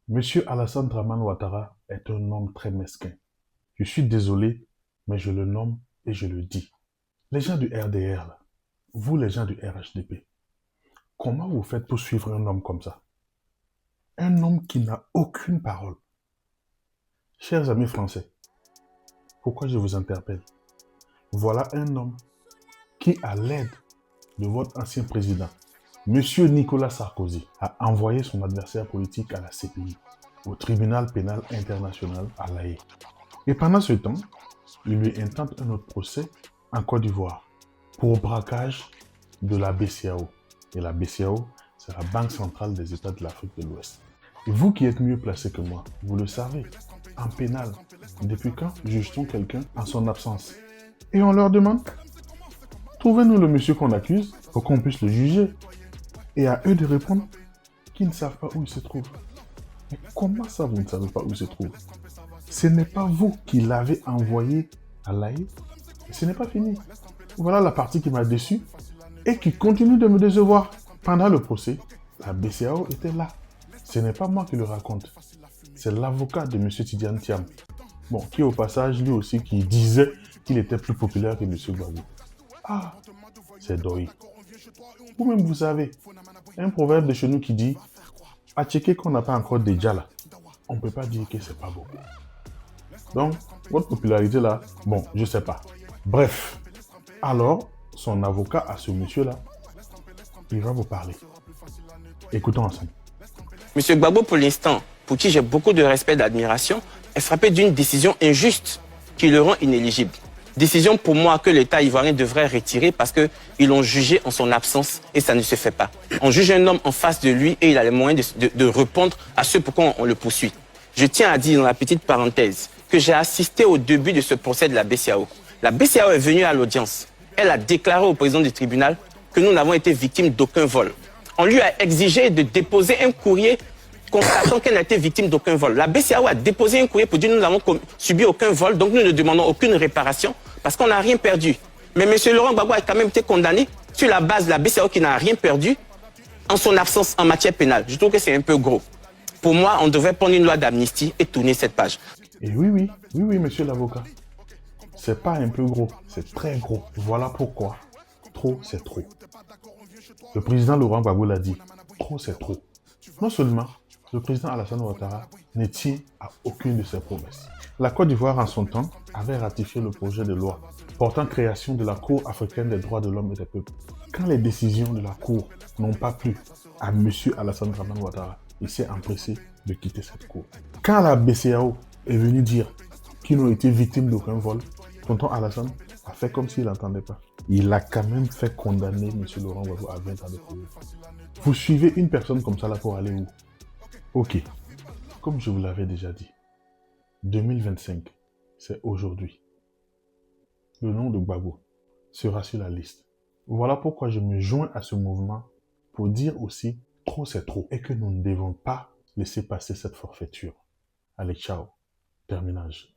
Monsieur Alassane Draman Ouattara est un homme très mesquin. Je suis désolé, mais je le nomme et je le dis. Les gens du RDR, là, vous les gens du RHDP, comment vous faites pour suivre un homme comme ça? Un homme qui n'a aucune parole. Chers amis français, pourquoi je vous interpelle? Voilà un homme qui, à l'aide de votre ancien président, Monsieur Nicolas Sarkozy, a envoyé son adversaire politique à la CPI, au tribunal pénal international à La Haye. Et pendant ce temps, il lui intente un autre procès en Côte d'Ivoire pour braquage de la BCAO. Et la BCAO, c'est la Banque centrale des États de l'Afrique de l'Ouest. Et vous qui êtes mieux placé que moi, vous le savez, en pénal, depuis quand juge-t-on quelqu'un en son absence? Et on leur demande, trouvez-nous le monsieur qu'on accuse pour qu'on puisse le juger. Et à eux de répondre qu'ils ne savent pas où il se trouve. Mais comment ça, vous ne savez pas où il se trouve? Ce n'est pas vous qui l'avez envoyé à La Haye. Et ce n'est pas fini. Voilà la partie qui m'a déçu et qui continue de me décevoir. Pendant le procès, la BCAO était là. Ce n'est pas moi qui le raconte. C'est l'avocat de M. Tidiane Thiam. Bon, qui au passage, lui aussi, qui disait qu'il était plus populaire que M. Gbagbo. Ah, c'est Doyi. Vous-même, vous savez, un proverbe de chez nous qui dit à checker qu'on n'a pas encore déjà là, on ne peut pas dire que c'est pas beaucoup. Donc, votre popularité là, bon, je sais pas. Bref, alors, son avocat à ce monsieur-là, il va vous parler. Écoutons ensemble. Monsieur Gbagbo, pour l'instant, pour qui j'ai beaucoup de respect et d'admiration, est frappé d'une décision injuste qui le rend inéligible. Décision pour moi que l'État ivoirien devrait retirer parce qu'ils l'ont jugé en son absence et ça ne se fait pas. On juge un homme en face de lui et il a les moyens de répondre à ce pourquoi on le poursuit. Je tiens à dire dans la petite parenthèse que j'ai assisté au début de ce procès de la BCAO. La BCAO est venue à l'audience. Elle a déclaré au président du tribunal que nous n'avons été victimes d'aucun vol. On lui a exigé de déposer un courrier constatant qu'elle n'a été victime d'aucun vol. La BCAO a déposé un courrier pour dire que nous n'avons subi aucun vol, donc nous ne demandons aucune réparation parce qu'on n'a rien perdu. Mais M. Laurent Gbagbo a quand même été condamné sur la base de la BCAO qui n'a rien perdu en son absence en matière pénale. Je trouve que c'est un peu gros. Pour moi, on devrait prendre une loi d'amnistie et tourner cette page. Et oui, monsieur l'avocat. C'est pas un peu gros, c'est très gros. Voilà pourquoi. Trop, c'est trop. Le président Laurent Gbagbo l'a dit. Trop, c'est trop. Non seulement le président Alassane Ouattara ne tient à aucune de ses promesses. La Côte d'Ivoire, en son temps, avait ratifié le projet de loi portant création de la Cour africaine des droits de l'homme et des peuples. Quand les décisions de la Cour n'ont pas plu à M. Alassane Draman Ouattara, il s'est empressé de quitter cette Cour. Quand la BCAO est venue dire qu'ils n'ont été victimes d'aucun vol, tonton Alassane a fait comme s'il n'entendait pas. Il a quand même fait condamner M. Laurent Gbagbo à 20 ans de prison. Vous suivez une personne comme ça là pour aller où? Ok, comme je vous l'avais déjà dit, 2025, c'est aujourd'hui. Le nom de Gbagbo sera sur la liste. Voilà pourquoi je me joins à ce mouvement pour dire aussi trop c'est trop et que nous ne devons pas laisser passer cette forfaiture. Allez, ciao, terminage.